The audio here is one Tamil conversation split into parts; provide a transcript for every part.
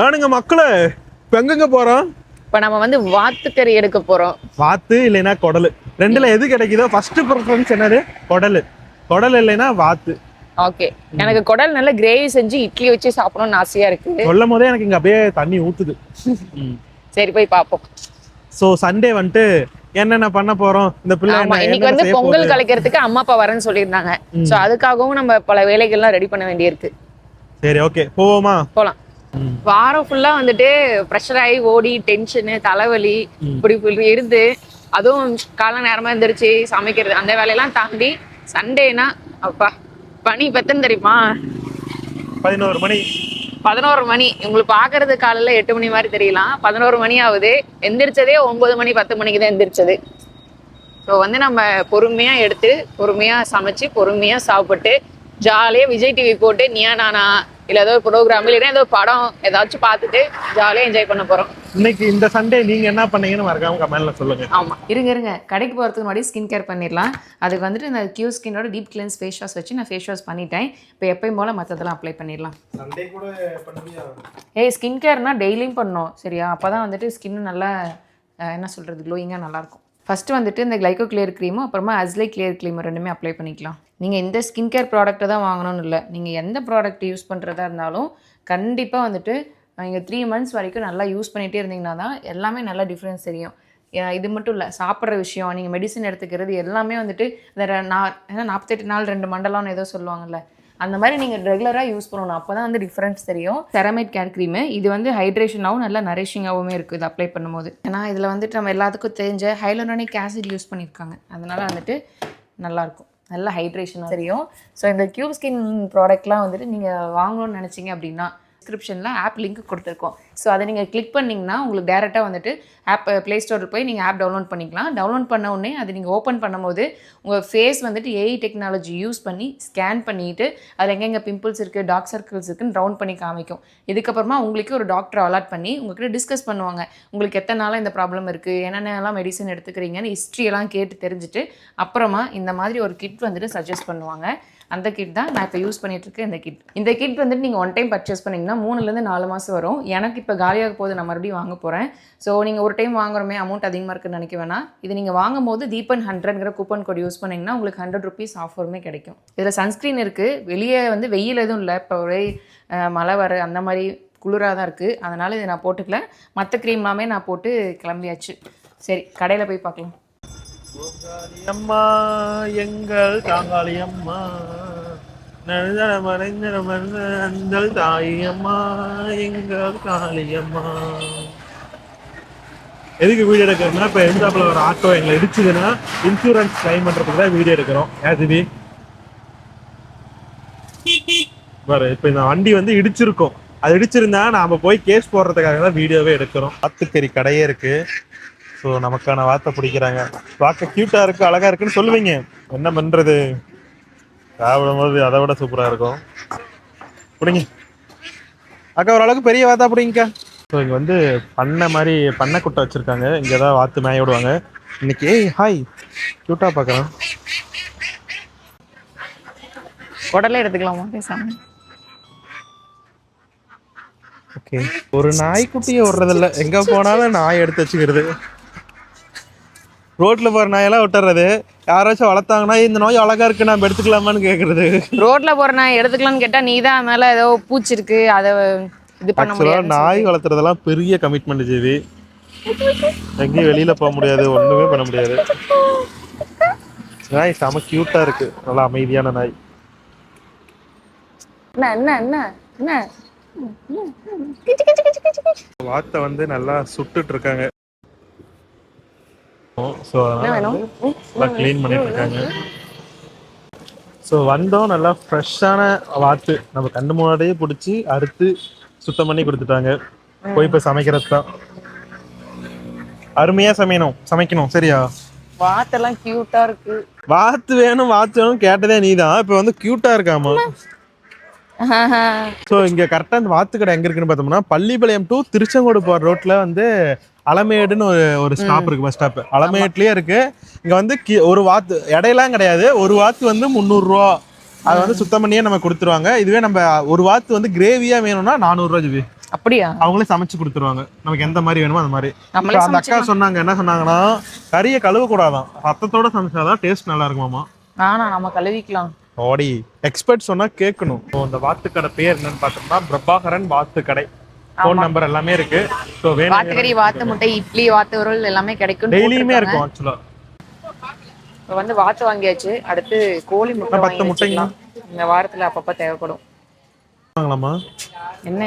ஆனுங்க மக்களே, இப்போ எங்கெங்க போறோம்? இப்போ நம்ம வந்து வாத்துக்கறி எடுக்க போறோம். வாத்து இல்லைன்னா குடல், ரெண்டுல எது கிடைக்குதோ ஃபர்ஸ்ட் ப்ரிஃபரன்ஸ் என்னது? குடல். குடல் இல்லைன்னா வாத்து. ஓகே, எனக்கு குடல் நல்ல கிரேவி செஞ்சு இட்லி வச்சு சாப்பிடணும்னு ஆசையா இருக்கு. சொல்லும் போதே எனக்கு இங்க அப்படியே தண்ணி ஊத்துது. சரி போய் பார்ப்போம். ஸோ சண்டே வந்துட்டு என்னென்ன பண்ண போறோம்? இந்த பிள்ளை இன்னைக்கு வந்து பொங்கல் கலைக்கிறதுக்கு அம்மா அப்பா வரேன்னு சொல்லியிருந்தாங்க. ஸோ அதுக்காகவும் நம்ம பல வேலைகள்லாம் ரெடி பண்ண வேண்டியிருக்கு. சரி ஓகே, போவோமா? போலாம். வாரம் ஃபுல்லா வந்துட்டு ப்ரெஷர் ஆகி ஓடி டென்ஷனு தலைவலி இப்படி இருந்து, அதுவும் காலை நேரமா எழுந்திரிச்சு சமைக்கிறது அந்த வேலையெல்லாம் தாண்டி சண்டேனா அப்பா பனி பெத்தன்னு தெரியுமா? 11 மணி. 11 மணி. உங்களுக்கு பாக்குறது காலையில 8 மணி மாதிரி தெரியலாம். 11 மணி ஆகுது. எந்திரிச்சதே 9 மணி 10 மணிக்கு தான் எந்திரிச்சது. ஸோ வந்து நம்ம பொறுமையா எடுத்து பொறுமையா சமைச்சு பொறுமையா சாப்பிட்டு ஜாலியா விஜய் டிவி போட்டு நீயா நானா இல்ல ஏதோ ப்ரோக்ராம் இல்லைன்னா ஏதோ படம் ஏதாச்சும் பார்த்துட்டு ஜாலியா என்ஜாய் பண்ண போறோம். இன்னைக்கு இந்த சண்டே நீங்க என்ன பண்ணீங்கன்னு மறக்காம கமெண்ட்ல சொல்லுங்க. ஆமா, இருங்க கடைக்கு போறதுக்கு முன்னாடி ஸ்கின் கேர் பண்ணிடலாம். அதுக்கு வந்துட்டு இந்த கியூ ஸ்கின்னோட டீப் கிளென்ஸ் ஃபேஸ் வாஷ் வச்சு நான் ஃபேஸ் வாஷ் பண்ணிட்டேன். இப்போ எப்பயும் போல மற்றதெல்லாம் அப்ளை பண்ணிடலாம். சண்டே கூட பண்ணுவியா? ஸ்கின் கேர்னா டெய்லியும் பண்ணணும் சரியா? அப்பதான் வந்துட்டு ஸ்கின் நல்லா என்ன சொல்றது க்ளோயிங்காக நல்லாயிருக்கும். ஃபஸ்ட்டு வந்துட்டு இந்த கிளைகோ கிளியர் க்ரீமும் அப்புறமா அஸ்லை கிளியர் க்ரீம் ரெண்டுமே அப்ளை பண்ணிக்கலாம். நீங்கள் இந்த ஸ்கின் கேர் ப்ராடக்ட்டை தான் வாங்கணும்னு இல்லை, நீங்கள் எந்த ப்ராடக்ட் யூஸ் பண்ணுறதா இருந்தாலும் கண்டிப்பாக வந்துட்டு நீங்கள் 3 months வரைக்கும் நல்லா யூஸ் பண்ணிகிட்டே இருந்தீங்கன்னா தான் எல்லாமே நல்லா டிஃப்ரென்ஸ் தெரியும். இது மட்டும் இல்லை, சாப்பிட்ற விஷயம், நீங்கள் மெடிசன் எடுத்துக்கிறது எல்லாமே வந்துட்டு இந்த 48 நாள் 2 மண்டலம்னு ஏதோ சொல்லுவாங்கல்ல, அந்த மாதிரி நீங்கள் ரெகுலராக யூஸ் பண்ணணும். அப்போ தான் வந்து டிஃப்ரென்ஸ் தெரியும். செரமைட் கேர் க்ரீமு இது வந்து ஹைட்ரேஷனாகவும் நல்லா நரிஷிங்காகவும் இருக்குது இது அப்ளை பண்ணும்போது. ஏன்னா இதில் வந்துட்டு நம்ம எல்லாத்துக்கும் தெரிஞ்ச ஹைலோரானிக் ஆசிட் யூஸ் பண்ணியிருக்காங்க. அதனால் வந்துட்டு நல்லாயிருக்கும், நல்ல ஹைட்ரேஷனாக தெரியும். ஸோ இந்த கியூப் ஸ்கின் ப்ராடக்ட்லாம் வந்துட்டு நீங்கள் வாங்கணும்னு நினச்சிங்க அப்படின்னா டிஸ்கிரிப்ஷனில் ஆப் லிங்க் கொடுத்துருக்கோம். ஸோ அதை நீங்கள் கிளிக் பண்ணிங்கன்னா உங்களுக்கு டேரெக்டாக வந்துட்டு ஆப் ப்ளே ஸ்டோரில் போய் நீங்கள் ஆப் டவுன்லோட் பண்ணிக்கலாம். டவுன்லோட் பண்ண உடனே அது நீங்கள் ஓப்பன் பண்ணும்போது உங்கள் ஃபேஸ் வந்துட்டு ஏஐ டெக்னாலஜி யூஸ் பண்ணி ஸ்கேன் பண்ணிவிட்டு அதில் எங்கெங்கே பிம்பிள்ஸ் இருக்குது டார்க் சர்க்கிள்ஸ் இருக்குன்னு ரவுண்ட் பண்ணி காமிக்கும். இதுக்கப்புறமா உங்களுக்கு ஒரு டாக்டரை அலாட் பண்ணி உங்கள்கிட்ட டிஸ்கஸ் பண்ணுவாங்க. உங்களுக்கு எத்தனை நாளாக இந்த ப்ராப்ளம் இருக்குது, என்னென்னலாம் மெடிசன் எடுத்துக்கிறீங்கன்னு ஹிஸ்ட்ரியெல்லாம் கேட்டு தெரிஞ்சுட்டு அப்புறமா இந்த மாதிரி ஒரு கிட் வந்துட்டு சஜஸ்ட் பண்ணுவாங்க. அந்த கிட் தான் நான் இப்போ யூஸ் பண்ணிகிட்ருக்கேன். இந்த கிட் வந்துட்டு நீங்கள் 1 டைம் பர்ச்சேஸ் பண்ணிங்கன்னா 3 to 4 மாதம் வரும். எனக்கு இப்போ காலியாக போது, நான் மறுபடியும் வாங்க போகிறேன். ஸோ நீங்கள் ஒரு டைம் வாங்குறோமே அமௌண்ட் அதிகமாக இருக்குன்னு நினைக்க வேணாம். இது நீங்கள் வாங்கும் போது தீபன் 100ங்கிற கூப்பன் கோட் யூஸ் பண்ணிங்கன்னா உங்களுக்கு 100 rupees ஆஃபருமே கிடைக்கும். இதில் சன்ஸ்க்ரீன் இருக்குது. வெளியே வந்து வெயில் எதுவும் இல்லை, இப்போ ஒரே மழை வர அந்த மாதிரி குளிராக தான் இருக்குது. அதனால் இதை நான் போட்டுக்கல. மற்ற க்ரீம்லாமே நான் போட்டு கிளம்பியாச்சு. சரி கடையில் போய் பார்க்கலாம். அம்மா எங்கள் தாங்காளி அம்மா நழுதல் தாயி அம்மா எங்கள் காளி அம்மா. எதுக்கு வீடியோ எடுக்கிறோம்னா, இப்போ எதிர்த்தாப்புல ஒரு ஆட்டோ எங்களை இடிச்சுதுன்னா இன்சூரன்ஸ் கிளைம் பண்ணுறதுக்கு தான் வீடியோ எடுக்கிறோம். ஏதுவி பாரு, இப்போ இந்த வண்டி வந்து இடிச்சிருக்கோம். அது இடிச்சிருந்தா நாம போய் கேஸ் போடுறதுக்காக தான் வீடியோவே எடுக்கிறோம். வாத்துக்கறி கடையே இருக்கு. ஸோ நமக்கான வாத்தை பிடிக்கிறாங்க. பார்க்க க்யூட்டாக இருக்குது, அழகாக இருக்குன்னு சொல்லுவீங்க. என்ன பண்ணுறது, சாப்பிடும்போது அதை விட சூப்பராக இருக்கும். பிடிங்க அக்கா, ஓரளவுக்கு பெரிய வாத்தா பிடிங்கக்கா. ஸோ இங்கே வந்து பண்ணை குட்டை வச்சுருக்காங்க. இங்கே தான் வாத்து மேய விடுவாங்க. இன்னைக்கு ஹாய் க்யூட்டாக பார்க்குறேன். உடனே எடுத்துக்கலாமா பேசாம? ஓகே, ஒரு நாய்க்குட்டியை விடுறதில்ல, எங்கே போனாலும் நாய் எடுத்து வச்சுக்கிறது. ரோட்ல போற நாயெல்லாம் விட்டுறது. யாராச்சும் வளர்த்தாங்கன்னா இந்த நோய் அழகா இருக்கு, நம்ம எடுத்துக்கலாமான்னு கேக்குறது. ரோட்ல போற நாய் எடுத்துக்கலாம்னு கேட்டா நீ தான் மேல ஏதோ பூச்சி இருக்கு அதை இது பண்ண முடியாது. நாய் வளர்த்துறதெல்லாம் பெரிய கமிட்மெண்ட் ஜீவி. எங்கேயும் வெளியில போக முடியாது, ஒண்ணுமே பண்ண முடியாது. நாய் செம கியூட்டா இருக்கு, நல்லா அமைதியான நாய். வாத்தை வந்து நல்லா சுட்டுட்டு இருக்காங்க. ஸோ அதெல்லாம் க்ளீன் பண்ணிட்டு இருக்காங்க. ஸோ வந்தோம், நல்லா ஃப்ரெஷ்ஷான வாத்து நம்ம கண்ணு முன்னாடியே பிடிச்சி அறுத்து சுத்தம் பண்ணி கொடுத்துட்டாங்க. போய் இப்போ சமைக்கிறது தான். அருமையா சமைக்கணும் சரியா? வாத்தெல்லாம் கியூட்டா இருக்கு. வாத்து வேணும் கேட்டதே நீதான். இப்போ வந்து கியூட்டா இருக்காமா. ஸோ இங்க கரெக்டா இந்த வாத்து கடை எங்க இருக்குன்னு பார்த்தோம்னா, பள்ளிப்பாளையம் டு திருச்செங்கோடு போற ரோட்ல வந்து அலமேடுன்னு ஒரு ஸ்டாப் இருக்கு, பஸ் ஸ்டாப் அலமேட்லயே இருக்கு. இங்க வந்து ஒரு வாத்து இடையெல்லாம் கிடையாது. ஒரு வாத்து வந்து 300 ரூபா. அதை வந்து சுத்தம் பண்ணியே நம்ம கொடுத்துருவாங்க. இதுவே நம்ம ஒரு வாத்து வந்து கிரேவியா வேணும்னா 400 ரூபா ஜிபி. அப்படியா? அவங்களே சமைச்சு கொடுத்துருவாங்க நமக்கு எந்த மாதிரி வேணுமோ அந்த மாதிரி. நம்மளே அந்த அக்கா சொன்னாங்க, என்ன சொன்னாங்கன்னா கறியை கழுவ கூடாதான், ரத்தத்தோட சமைச்சாதான் டேஸ்ட் நல்லா இருக்குமாமா. நம்ம கழுவிக்கலாம். ஓடி எக்ஸ்பர்ட் சொன்னா கேட்கணும். இந்த வாத்துக்கடை பேர் என்னன்னு பார்த்தோம்னா பிரபாகரன் வாத்துக்கடை. ஃபோன் நம்பர் எல்லாமே இருக்கு. ஸோ வேணும், வாத்துக்கறி, வாத்து முட்டை, இட்லி, வாத்து உருள் எல்லாமே கிடைக்கும். டெய்லியுமே இருக்கும் ஆக்சுவலா. இப்போ வந்து வாத்து வாங்கியாச்சு, அடுத்து கோழி முட்டை 10 முட்டைங்க இந்த வாரத்துல அப்பப்ப தேவைப்படும். வாங்கலாமா? என்ன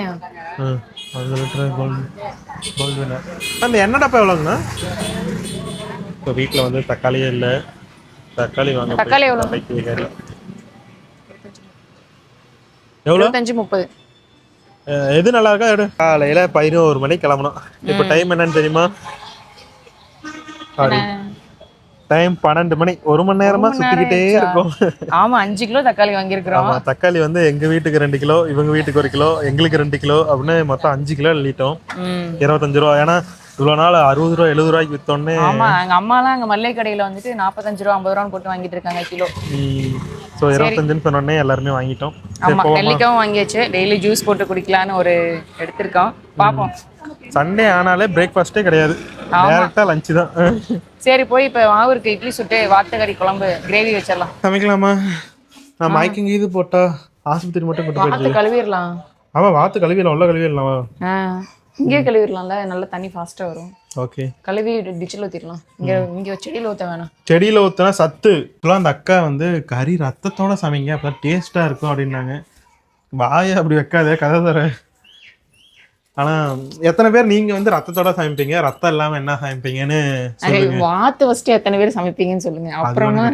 அந்த எண்ணெய் டப்பா எவ்வளோங்கண்ணா? இப்போ வீட்டில் வந்து தக்காளியே இல்லை. தக்காளி வாங்க. தக்காளி எவ்வளோ? எவ்வளோ? 25-30. எது நல்லா இருக்கா எடு. காலையில 11 மணிக்கு கிளம்பணும். இப்போ டைம் என்னன்னு தெரியுமா? டைம் 12 மணி. 1 மணி நேரமா சுத்திக்கிட்டே இருக்கும். ஆமா, 5 கிலோ தக்காளி வாங்கியிருக்கிறோம். தக்காளி வந்து எங்க வீட்டுக்கு 2 கிலோ, இவங்க வீட்டுக்கு 1 கிலோ, எங்களுக்கு 2 கிலோ அப்படின்னு மொத்தம் 5 கிலோ எழுதிட்டோம். 25 ரூபா. ஏன்னா இவ்வளவு நாள் 60 ரூபா 70 ரூபாய்க்கு வித்தோன்னே. ஆமா, எங்க அம்மாலாம் அங்க மல்லிகை கடையில வந்துட்டு 45 ரூபா 50 ரூபான்னு போட்டு வாங்கிட்டு இருக்காங்க கிலோ. ஸோ 25ன்னு சொன்னோடனே எல்லாருமே வாங்கிட்டோம். ஆமா, நெல்லிக்காவும் வாங்கியாச்சு. டெய்லி ஜூஸ் போட்டு குடிக்கலான்னு ஒரு எடுத்திருக்கோம். பாப்போம். சண்டே ஆனாலே பிரேக்ஃபாஸ்டே கிடையாது, டைரக்டா லஞ்ச் தான். சரி, போய் இப்போ மாவுக்கு இட்லி சுட்டு வாத்துக்கறி குழம்பு கிரேவி வச்சிடலாம். சமைக்கலாமா? நான் மைக்கிங் இது போட்டா ஆஸ்பத்திரி மட்டும் கொண்டு வாத்து கழுவிடலாம். ஆமா, வாத்து கழுவிடலாம், உள்ள கழுவிடலாம். இங்கே கழுவிடலாம்ல, நல்லா தண்ணி ஃபாஸ்டா வரும். ஓகே, கழுவி டிச்சில் ஊற்றிடலாம். இங்கே செடியில் ஊற்ற வேணாம். செடியில் ஊற்றினா சத்து. இப்போலாம் அந்த அக்கா வந்து கறி ரத்தத்தோட சமைங்க, அப்போ டேஸ்ட்டாக இருக்கும் அப்படின்னாங்க. வாயை அப்படி வைக்காதே, கதை தர. ஆனால் எத்தனை பேர் நீங்கள் வந்து ரத்தத்தோட சமைப்பீங்க, ரத்தம் இல்லாமல் என்ன சமைப்பீங்கன்னு வாத்து ஃபஸ்ட்டு எத்தனை பேர் சமைப்பீங்கன்னு சொல்லுங்க, அப்புறமா.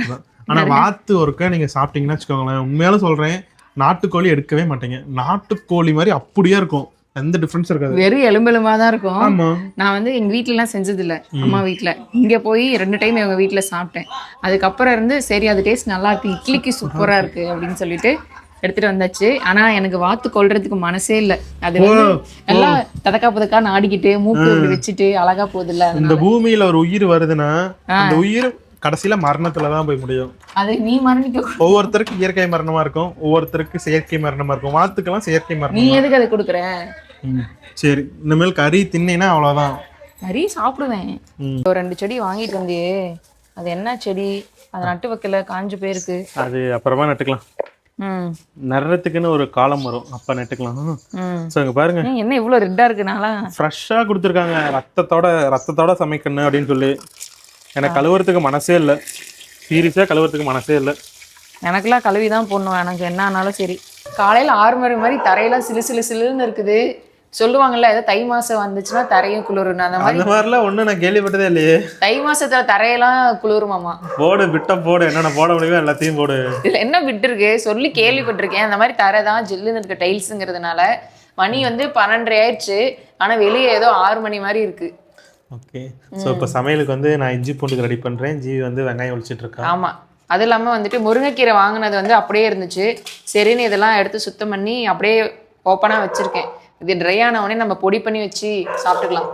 ஆனால் வாத்து ஒருக்கா நீங்கள் சாப்பிட்டீங்கன்னு வச்சுக்கோங்களேன், உண்மையாலும் சொல்கிறேன், நாட்டுக்கோழி எடுக்கவே மாட்டீங்க. நாட்டுக்கோழி மாதிரி அப்படியே இருக்கும், எந்த டிஃபரன்ஸ் இருக்காது. வெறும் எலும்பெலும்பா தான் இருக்கும். நான் வந்து எங்க வீட்டுல எல்லாம் செஞ்சது இல்ல, அம்மா வீட்டுல. இங்க போய் 2 டைம் எங்க வீட்டுல சாப்பிட்டேன். அதுக்கப்புறம் இருந்து சரி அது டேஸ்ட் நல்லா இருக்கு, இட்லிக்கு சூப்பரா இருக்கு அப்படின்னு சொல்லிட்டு எடுத்துட்டு வந்தாச்சு. ஆனா எனக்கு வாத்து கொல்றதுக்கு மனசே இல்ல. அது வந்து எல்லாம் ததக்கா புதக்கா நாடிக்கிட்டு மூக்கு வச்சுட்டு அழகா போகுது இல்ல. இந்த பூமியில ஒரு உயிர் வருதுன்னா அந்த உயிர் கடைசியில மரணத்துலதான் போய் முடியும். அது நீ மரணிக்க. ஒவ்வொருத்தருக்கு இயற்கை மரணமா இருக்கும், ஒவ்வொருத்தருக்கு செயற்கை மரணமா இருக்கும். வாத்துக்கெல்லாம் செயற்கை மரணம். நீ எதுக்கு அதை கொடுக்குற? சரி, இனிமேல் கறி தின்னா அவ்வளவுதான். கறி சாப்பிடுவேன். ஒரு 2 செடி வாங்கிட்டு வந்தியே, அது என்ன செடி? அதை நட்டு வைக்கல, காஞ்சு போயிருக்கு. அது அப்புறமா நட்டுக்கலாம். நடுறதுக்குன்னு ஒரு காலம் வரும், அப்ப நட்டுக்கலாம். இங்க பாருங்க, என்ன இவ்வளவு ரெட்டா இருக்குனால ஃப்ரெஷ்ஷா கொடுத்துருக்காங்க. ரத்தத்தோட சமைக்கணும் அப்படின்னு சொல்லி எனக்கு கழுவுறதுக்கு மனசே இல்லை. சீரியஸா கழுவுறதுக்கு மனசே இல்லை. எனக்குலாம் கழுவி தான் போடணும், எனக்கு என்ன ஆனாலும் சரி. காலையில 6 மணி மாதிரி தரையெல்லாம் சிலுன்னு இருக்குது. சொல்லுவாங்கல்ல, ஏதோ தை மாசம் வந்துச்சுன்னா தரையும் குளிரும். அந்த மாதிரிலாம் ஒண்ணு நான் கேள்விப்பட்டதே இல்லையே. தை மாசத்துல தரையெல்லாம் குளிருமாமா? போடு, விட்ட போடு, என்னென்ன போட முடியுமோ எல்லாத்தையும் போடு. இதுல என்ன விட்டு இருக்கு சொல்லி கேள்விப்பட்டிருக்கேன். அந்த மாதிரி தரை தான் ஜில்லுன்னு இருக்க டைல்ஸுங்கிறதுனால. மணி வந்து 12:30 ஆயிடுச்சு, ஆனா வெளியே ஏதோ 6 மணி மாதிரி இருக்கு. ஓகே, ஸோ இப்போ சமையலுக்கு வந்து நான் இஞ்சி பூண்டுக்கு ரெடி பண்ணுறேன். ஜீவி வந்து வெங்காயம் ஒழிச்சிட்டு இருக்கேன். ஆமாம், அது இல்லாமல் வந்துட்டு முருங்கைக்கீரை வாங்கினது வந்து அப்படியே இருந்துச்சு. சரின்னு இதெல்லாம் எடுத்து சுத்தம் பண்ணி அப்படியே ஓப்பனாக வச்சுருக்கேன். இது ட்ரை ஆன உடனே நம்ம பொடி பண்ணி வச்சு சாப்பிட்டுக்கலாம்.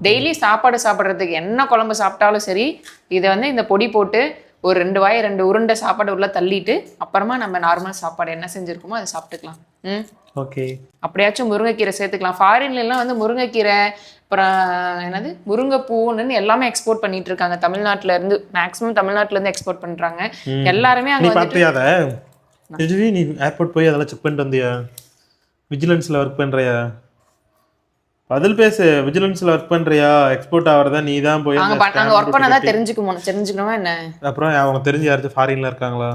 டெய்லி சாப்பாடு சாப்பிட்றதுக்கு என்ன குழம்பு சாப்பிட்டாலும் சரி, இதை வந்து இந்த பொடி போட்டு ஒரு 2 வாய் 2 உருண்டை சாப்பாடு உள்ள தள்ளிட்டு அப்புறமா நம்ம நார்மல் சாப்பாடு என்ன செஞ்சுருக்கோமோ அதை சாப்பிட்டுக்கலாம். ஓகே, அப்படியாச்சும் முருங்கைக்கீரை சேர்த்துக்கலாம். ஃபாரின்லாம் வந்து முருங்கைக்கீரை, அப்புறம் என்னது முருங்கைப்பூன்னு எல்லாமே எக்ஸ்போர்ட் பண்ணிட்டு இருக்காங்க. தமிழ்நாட்டுல இருந்து மேக்ஸிமம் தமிழ்நாட்டுல இருந்து எக்ஸ்போர்ட் பண்றாங்க எல்லாருமே. அங்க வந்து நீ ஏர்போர்ட் போய் அதெல்லாம் செக் பண்ணிட்டு வந்தியா? விஜிலன்ஸ்ல ஒர்க் பண்றியா? பதில் பேசு. விஜிலன்ஸ்ல ஒர்க் பண்றியா? எக்ஸ்போர்ட் ஆவறதா நீ தான் போய் அங்க ஒர்க் பண்ணாதா தெரிஞ்சுக்கணுமா என்ன? அப்புறம் அவங்க தெரிஞ்சு யாராச்சும் ஃபாரின்ல இருக்காங்களா?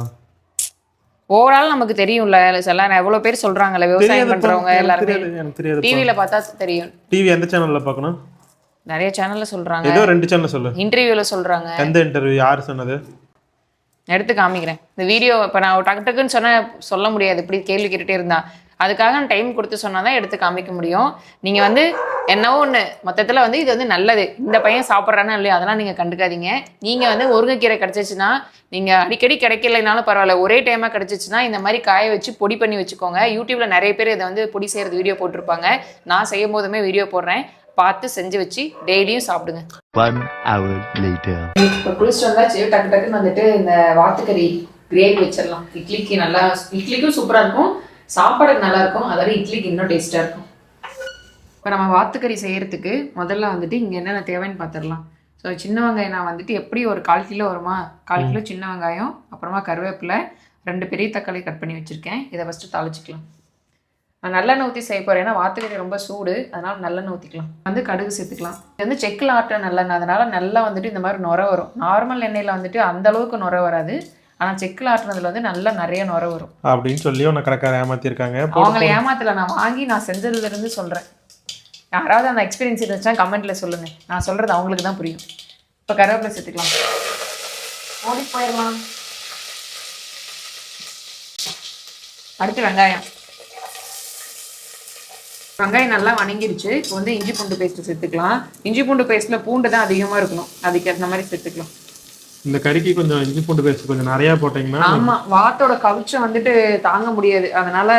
ஓவரால் நமக்கு தெரியும்ல, எல்லாரும் எவ்வளவு பேர் சொல்றாங்கல்ல, விவசாயம் பண்றவங்க எல்லாரும். எனக்கு தெரியாது, டிவில பார்த்தா தெரியும். டிவி எந்த சேனல்ல பார்க்கணும்? நிறைய சேனல்ல சொல்றாங்க. ஏதோ 2 சேனல் சொல்லு. இன்டர்வியூல சொல்றாங்க. எந்த இன்டர்வியூ? யார் சொன்னது? எடுத்து காமிக்கிறேன். இந்த வீடியோ இப்போ நான் டக்குன்னு சொல்ல முடியாது, இப்படி கேள்வி கேட்டுட்டே இருந்தா. அதுக்காக நான் டைம் கொடுத்து சொன்னாதான் எடுத்து காமிக்க முடியும். நீங்க வந்து என்னவோ ஒன்று மொத்தத்தில் வந்து இது வந்து நல்லது, இந்த பையன் சாப்பிட்றானா இல்லையா அதெல்லாம் நீங்கள் கண்டுக்காதீங்க. நீங்கள் வந்து முருங்கைக்கீரை கிடச்சிச்சுன்னா, நீங்கள் அடிக்கடி கிடைக்கலைனாலும் பரவாயில்ல, ஒரே டைமாக கிடச்சிச்சுன்னா இந்த மாதிரி காய வச்சு பொடி பண்ணி வச்சுக்கோங்க. யூடியூப்ல நிறைய பேர் இதை வந்து பொடி செய்கிறது வீடியோ போட்டிருப்பாங்க. நான் செய்யும் போதுமே வீடியோ போடுறேன், பார்த்து செஞ்சு வச்சு டெய்லியும் சாப்பிடுங்க. 1 hour later. இப்போ குளிச்சுட்டு வந்தாச்சு, டக்குன்னு வந்துட்டு இந்த வாத்துக்கறி கிரேவி வச்சிடலாம். இட்லிக்கும் சூப்பராக இருக்கும், சாப்பாடுக்கு நல்லா இருக்கும், அதோட இட்லிக்கு இன்னும் டேஸ்ட்டாக இருக்கும். இப்போ நம்ம வாத்துக்கறி செய்யறதுக்கு முதல்ல வந்துட்டு இங்கே என்னென்ன தேவைன்னு பார்த்துடலாம். ஸோ சின்ன வெங்காயம் நான் வந்துட்டு எப்படி ஒரு 1/4 கிலோ வருமா, 1/4 கிலோ சின்ன வெங்காயம், அப்புறமா கருவேப்பிலை, 2 பெரிய தக்காளி கட் பண்ணி வச்சுருக்கேன். இதை ஃபஸ்ட்டு தாளிச்சிக்கலாம். நான் நல்லெண்ணெய் ஊற்றி செய்ய போகிறேன், ஏன்னா வாத்துக்கறி ரொம்ப சூடு, அதனால் நல்லெண்ணெய் ஊற்றிக்கலாம். வந்து கடுகு சேர்த்துக்கலாம். இது வந்து செக்கில் ஆட்ட நல்லெண்ணெய், அதனால் நல்லா வந்துட்டு இந்த மாதிரி நுர வரும். நார்மல் எண்ணெயில் வந்துட்டு அந்த அளவுக்கு நுர வராது, ஆனால் செக்கில் ஆட்டுனதுல வந்து நல்லா நிறைய நுர வரும் அப்படின்னு சொல்லி உன்னை கடைக்கார ஏமாத்திருக்காங்க. அவங்கள ஏமாத்தல, நான் வாங்கி நான் செஞ்சதுலேருந்து சொல்கிறேன். யாராவது அந்த எக்ஸ்பீரியன்ஸ் இருந்துச்சா கமெண்ட்டில் சொல்லுங்கள், நான் சொல்கிறது அவங்களுக்கு தான் புரியும். இப்போ கருவேப்பிலை சேர்த்துக்கலாம். ஓடி போயிடலாம். அடுத்து வெங்காயம். வெங்காயம் நல்லா வணங்கிடுச்சு. இப்போ வந்து இஞ்சி பூண்டு பேஸ்ட்டு சேர்த்துக்கலாம். இஞ்சி பூண்டு பேஸ்ட்டில் பூண்டு தான் அதிகமாக இருக்கணும், அதுக்கு அந்த மாதிரி சேர்த்துக்கலாம். இந்த கறிக்கு கொஞ்சம் இஞ்சி பூண்டு பேஸ்ட் கொஞ்சம் நிறையா போட்டிங்கன்னா. ஆமாம், வாத்தோட கவிச்சம் வந்துட்டு தாங்க முடியாது, அதனால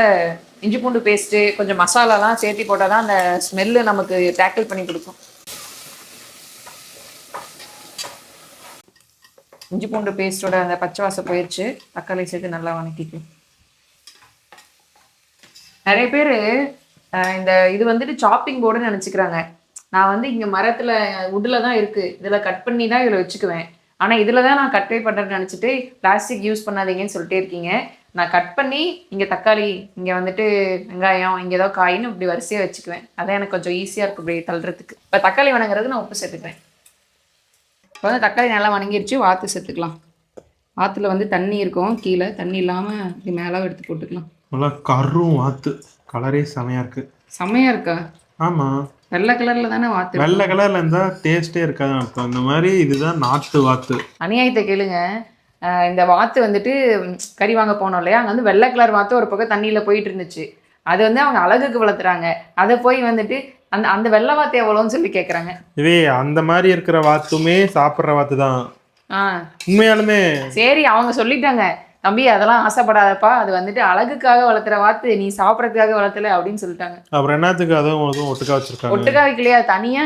இஞ்சி பூண்டு பேஸ்ட்டு கொஞ்சம் மசாலாலாம் சேர்த்தி போட்டால் தான் அந்த ஸ்மெல்லு நமக்கு டேக்கிள் பண்ணி கொடுக்கும். இஞ்சி பூண்டு பேஸ்ட்டோட அந்த பச்சை வாசம் போயிடுச்சு. தக்காளி சேர்த்து நல்லா வணக்கிக்கும். நிறைய பேர் இந்த இது வந்துட்டு சாப்பிங் போர்டுன்னு நினச்சிக்கிறாங்க. நான் வந்து இங்கே மரத்தில் உட்டில் தான் இருக்குது, இதில் கட் பண்ணி தான் இதில் வச்சுக்குவேன். ஆனால் இதில் தான் நான் கட் பண்ணுறேன்னு நினச்சிட்டு பிளாஸ்டிக் யூஸ் பண்ணாதீங்கன்னு சொல்லிட்டே இருக்கீங்க. நான் கட் பண்ணி இங்கே தக்காளி, இங்கே வந்துட்டு வெங்காயம், இங்கே ஏதோ காயின்னு இப்படி வரிசையாக வச்சுக்குவேன். அதான் எனக்கு கொஞ்சம் ஈஸியாக இருக்கும் இப்படி தள்ளுறதுக்கு. இப்போ தக்காளி வணங்குறது நான் உப்பு சேர்த்துக்கிறேன். இப்போ வந்து தக்காளி நல்லா வணங்கிடுச்சு. வாத்து சேர்த்துக்கலாம். வாத்துல வந்து தண்ணி இருக்கும் கீழே, தண்ணி இல்லாமல் இப்படி மேலே எடுத்து போட்டுக்கலாம். நல்லா கரும் வாத்து, கலரே செமையாக இருக்குது. செம்மையாக இருக்கா? ஆமாம், வெள்ளை கலரில் தானே வாத்து. வெள்ளை கலரில் இருந்தால் டேஸ்ட்டே இருக்காது அர்த்தம். இந்த மாதிரி இதுதான் நாட்டு வாத்து. அநியாயத்தை கேளுங்க. இந்த வாத்து வந்துட்டு கறி வாங்க போனோம் இல்லையா, அங்கே வந்து வெள்ளை கலர் வாத்து ஒரு பக்கம் தண்ணியில் போயிட்டு இருந்துச்சு. அது வந்து அவங்க அழகுக்கு வளர்த்துறாங்க. அதை போய் வந்துட்டு அந்த அந்த வெள்ளை வாத்து எவ்வளோன்னு சொல்லி கேட்குறாங்க. இதே அந்த மாதிரி இருக்கிற வாத்துமே சாப்பிட்ற வாத்து தான் உண்மையாலுமே. சரி, அவங்க சொல்லிட்டாங்க, தம்பி அதெல்லாம் ஆசைப்படாதப்பா, அது வந்துட்டு அழகுக்காக வளர்த்துற வாத்து, நீ சாப்பிட்றதுக்காக வளர்த்தல அப்படின்னு சொல்லிட்டாங்க. அப்புறம் என்னத்துக்கு அதுவும் ஒட்டுக்கா வச்சிருக்காங்க? ஒட்டுக்கா வைக்கலையா, தனியா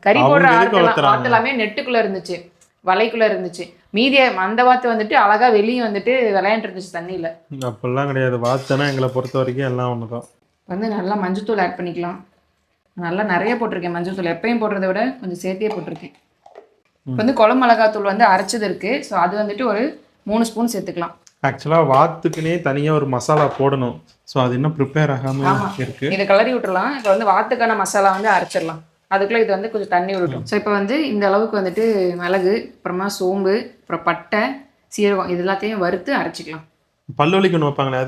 கறி போடுற வாத்து எல்லாமே நெட்டுக்குள்ள இருந்துச்சு, வலைக்குள்ள இருந்துச்சு. மீதிய அந்த வாத்து வந்துட்டு அழகா வெளியே வந்துட்டு விளையாண்டு இருந்துச்சு தண்ணியில. அப்படிலாம் கிடையாது, வாத்துனா எங்களை பொறுத்த வரைக்கும் எல்லாம் ஒண்ணுதான். வந்து நல்லா மஞ்சத்தூள் ஆட் பண்ணிக்கலாம். நல்லா நிறைய போட்டிருக்கேன் மஞ்சத்தூள், எப்பயும் போடுறத விட கொஞ்சம் சேர்த்தியே போட்டிருக்கேன். இப்போ வந்து குழம்பு மிளகாத்தூள் வந்து அரைச்சது இருக்கு, ஸோ அது வந்துட்டு ஒரு 3 ஸ்பூன் சேர்த்துக்கலாம். ஆக்சுவலாக வாத்துக்குனே தனியாக ஒரு மசாலா போடணும், ஸோ அது இன்னும் ப்ரிப்பேர் ஆகாமல் இருக்கு. இதை கிளறி விட்டுறலாம். இப்போ வந்து வாத்துக்கான மசாலா வந்து அரைச்சிடலாம். அதுக்குள்ளே இது வந்து கொஞ்சம் தண்ணி விடட்டும். ஸோ இப்போ வந்து இந்த அளவுக்கு வந்துட்டு மிளகு, அப்புறமா சோம்பு, அப்புறம் பட்டை, சீரகம், இது எல்லாத்தையும் வறுத்து அரைச்சிக்கலாம். பல்லு வலிக்கு வைப்பாங்களே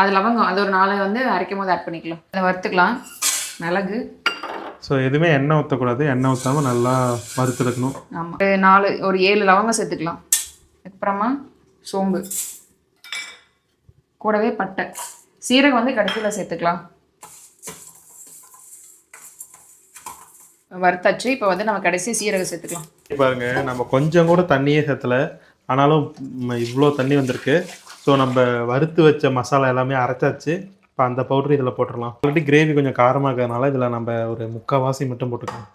அது லவங்கம், அது ஒரு 4 வந்து அரைக்கும் போது ஆட் பண்ணிக்கலாம். அதை வறுத்துக்கலாம். மிளகு. ஸோ எதுவுமே எண்ணெய் ஊற்றக்கூடாது, எண்ணெய் ஊற்றாமல் நல்லா வறுத்துருக்கணும். ஆமாம், ஒரு 7 லவங்கம் சேர்த்துக்கலாம். அப்புறமா சோம்பு, கூடவே பட்டை, சீரகம் வந்து கடைசியில் சேர்த்துக்கலாம். வறுத்தாச்சு. இப்போ வந்து நம்ம கடைசி சீரகம் சேர்த்துக்கலாம். பாருங்க, நம்ம கொஞ்சம் கூட தண்ணியே சேர்த்தல, ஆனாலும் இவ்வளோ தண்ணி வந்திருக்கு. ஸோ நம்ம வறுத்து வச்ச மசாலா எல்லாமே அரைச்சாச்சு. இப்போ அந்த பவுடர் இதில் போட்டுடலாம். ஆல்ரெடி கிரேவி கொஞ்சம் காரமாக இருக்கிறதுனால இதில் நம்ம ஒரு 3/4 மட்டும் போட்டுக்கலாம்.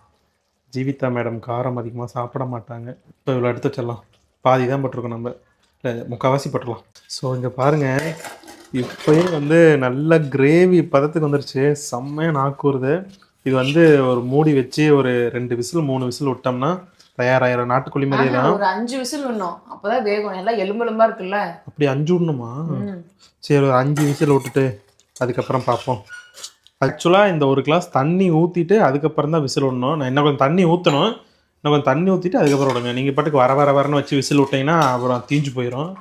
ஜீவிதா மேடம் காரம் அதிகமாக சாப்பிட மாட்டாங்க. இப்போ இவ்வளோ எடுத்து வச்சிடலாம். பாதி தான் போட்டிருக்கோம், நம்ம இல்லை 3/4 போட்டுடலாம். ஸோ இங்கே பாருங்கள், இப்போயே வந்து நல்ல கிரேவி பதத்துக்கு வந்துருச்சு, செம்மையாக நாக்கூறுது. இது வந்து ஒரு மூடி வச்சு ஒரு 2 விசில் 3 விசில் விட்டோம்னா தயாராகிற நாட்டுக்கோழி மாதிரியே தான். ஒரு 5 விசில் விடணும், அப்போதான் வேகும். எல்லாம் எலும்பெலும்பா இருக்குல்ல. அப்படி 5 விடணுமா? சரி, ஒரு 5 விசில் விட்டுட்டு அதுக்கப்புறம் பார்ப்போம். ஆக்சுவலாக இந்த 1 கிளாஸ் தண்ணி ஊற்றிட்டு அதுக்கப்புறம் தான் விசில் விடணும். நான் இன்னும் கொஞ்சம் தண்ணி ஊற்றணும், இன்னும் கொஞ்சம் தண்ணி ஊற்றிட்டு அதுக்கப்புறம் விடுங்க. நீங்கள் பாட்டுக்கு வரன்னு வச்சு விசில் விட்டிங்கன்னா அப்புறம் தீஞ்சு போயிடும்.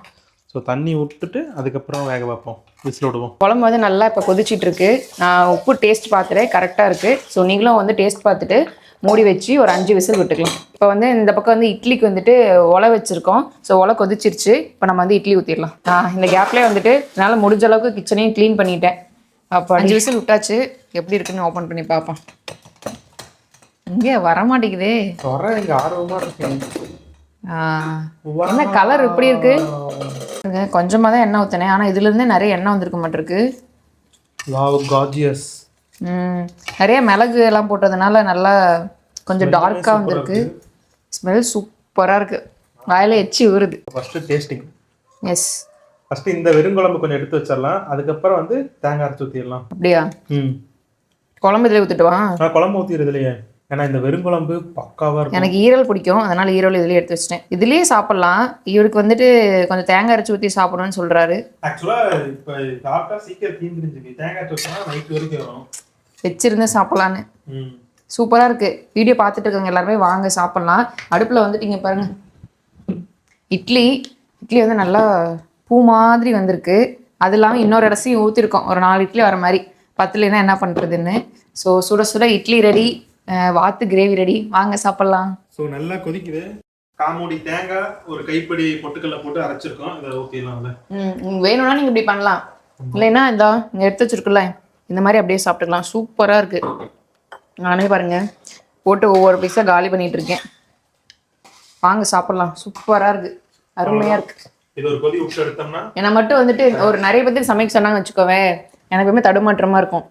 ஸோ தண்ணி விட்டுட்டு அதுக்கப்புறம் வேக வைப்போம், விசில் விடுவோம். குழம்பு வந்து நல்லா இப்போ கொதிச்சிட்டு இருக்கு. நான் உப்பு டேஸ்ட் பார்த்துட்டேன், கரெக்டாக இருக்குது. ஸோ நீங்களும் வந்து டேஸ்ட் பார்த்துட்டு மூடி வச்சு ஒரு 5 விசில் விட்டுக்கலாம். இப்போ வந்து இந்த பக்கம் வந்து இட்லிக்கு வந்துட்டு ஒலை வச்சுருக்கோம். ஸோ ஒலை கொதிச்சிருச்சு. இப்போ நம்ம வந்து இட்லி ஊற்றிடலாம். இந்த கேப்லேயே வந்துட்டு என்னால் முடிஞ்ச அளவுக்கு கிச்சனையும் க்ளீன் பண்ணிட்டேன். அப்போ 5 விசில் விட்டாச்சு. எப்படி இருக்குன்னு ஓப்பன் பண்ணி பார்ப்போம். இங்கே வரமாட்டேங்குதே, ஆர்வமாக இருக்கேன். என்ன கலர் இப்படி இருக்கு? கொஞ்சமாக தான் எண்ணெய் ஊற்றினேன், ஆனால் இதுலேருந்தே நிறைய எண்ணெய் வந்திருக்க மாட்டிருக்கு. நிறைய மிளகு எல்லாம் போட்டதுனால நல்லா கொஞ்சம் டார்க்காக வந்திருக்கு. ஸ்மெல் சூப்பராக இருக்கு, வாயில எச்சி ஊறுது. First tasting. எஸ், ஃபர்ஸ்ட் இந்த வெறுங்குழம்பு கொஞ்சம் எடுத்து வச்சிடலாம், அதுக்கப்புறம் வந்து தேங்காய் அரைச்சி ஊற்றிடலாம். அப்படியா? குழம்பு இதில் ஊற்றிட்டுவா? குழம்பு ஊற்றிடுறதுலையே, ஏன்னா இந்த வெறுங்குழம்பு பக்காவாக இருக்கும். எனக்கு ஈரல் பிடிக்கும், அதனால ஈரல் இதுலேயே எடுத்து வச்சிட்டேன். இதுலேயே சாப்பிட்லாம். இவருக்கு வந்துட்டு கொஞ்சம் தேங்காய் அரைச்சி ஊற்றி சாப்பிடணும்னு சொல்கிறாரு. ஆக்சுவலாக இப்போ சாப்பிட்டா சீக்கிரம் தீந்துருந்துச்சு. தேங்காய் சோறுனா நைட் வரைக்கும் வரும். வச்சிருந்து சாப்பிட்லான்னு. சூப்பராக இருக்குது. வீடியோ பார்த்துட்டு இருக்கவங்க எல்லாருமே வாங்க சாப்பிட்லாம். அடுப்பில் வந்துட்டு இங்கே பாருங்கள், இட்லி வந்து நல்லா பூ மாதிரி வந்திருக்கு. அது இல்லாமல் இன்னொரு இடத்தையும் ஊற்றிருக்கோம், ஒரு 4 இட்லி வர மாதிரி. 10லேனா என்ன பண்ணுறதுன்னு. ஸோ சுட சுட இட்லி ரெடி, வாத்து கிரேவி ரெடி. வாங்க சாப்பிட்லாம். ஸோ நல்லா கொதிக்குது. காமூடி தேங்காய், ஒரு கைப்பிடி பொட்டுக்கல்ல போட்டு அரைச்சிருக்கோம். இதை ஊற்றிடலாம்ல. வேணும்னா நீங்கள் இப்படி பண்ணலாம், இல்லைன்னா இந்தா இங்கே எடுத்து வச்சுருக்குல்ல, இந்த மாதிரி அப்படியே சாப்பிட்டுக்கலாம். சூப்பராக இருக்குது. நானே பாருங்கள் போட்டு ஒவ்வொரு பீஸாக காலி பண்ணிகிட்டு இருக்கேன். வாங்க சாப்பிட்லாம். சூப்பராக இருக்குது, அருமையாக இருக்குது. இது ஒரு கொதி விட்டு எடுத்தோம்னா, என்னை மட்டும் வந்துட்டு ஒரு நிறைய பேத்துக்கு சமைக்க சொன்னாங்க வச்சுக்கோவேன், எனக்கு எப்பவுமே தடுமாற்றமாக இருக்கும்.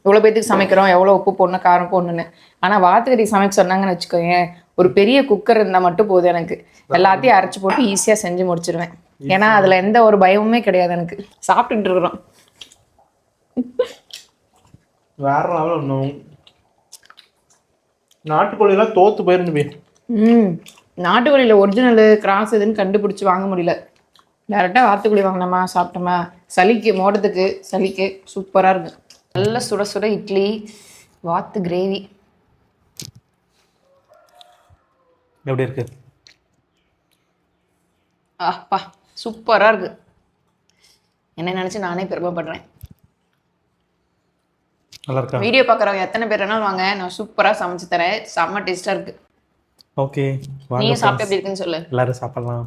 இவ்வளோ பேத்துக்கு சமைக்கிறோம், எவ்வளோ உப்பு போடணும், காரம் போடணுன்னு. ஆனால் வாத்துக்கறி சமைக்க சொன்னாங்கன்னு வச்சுக்கோங்க, ஒரு பெரிய குக்கர் இருந்தால் மட்டும் போதும். எனக்கு எல்லாத்தையும் அரைச்சி போட்டு ஈஸியாக செஞ்சு முடிச்சிருவேன். ஏன்னா அதில் எந்த ஒரு பயமுமே கிடையாது. எனக்கு சாப்பிட்டுட்டு இருக்கிறோம். வேற லெவல். ஒன்றும் நாட்டுக்கோழிலாம் தோத்து போயிருந்து. நாட்டுக்கோழியில் ஒரிஜினல் கிராஸ் எதுன்னு கண்டுபிடிச்சி வாங்க முடியல. டேரெக்டாக வாத்துக்கோழி வாங்கினோமா, சாப்பிட்டோமா, சளிக்கு மோடத்துக்கு சளிக்கு சூப்பராக இருக்குது. நல்ல சுட சுட இட்லி, வாத்து கிரேவி. எப்படி இருக்கு? ஆப்பா சூப்பராக இருக்குது. என்ன நினச்சி நானே பெருமைப்படுறேன். நல்லா இருக்கா? வீடியோ பார்க்குறவங்க எத்தனை பேர் வேணாலும் வாங்க, நான் சூப்பராக சமைச்சு தரேன். செம்ம டேஸ்ட்டாக இருக்குது. ஓகே, நீயும் சாப்பிட்டு எப்படி இருக்குன்னு சொல்லு. எல்லாரும் சாப்பிடலாம்.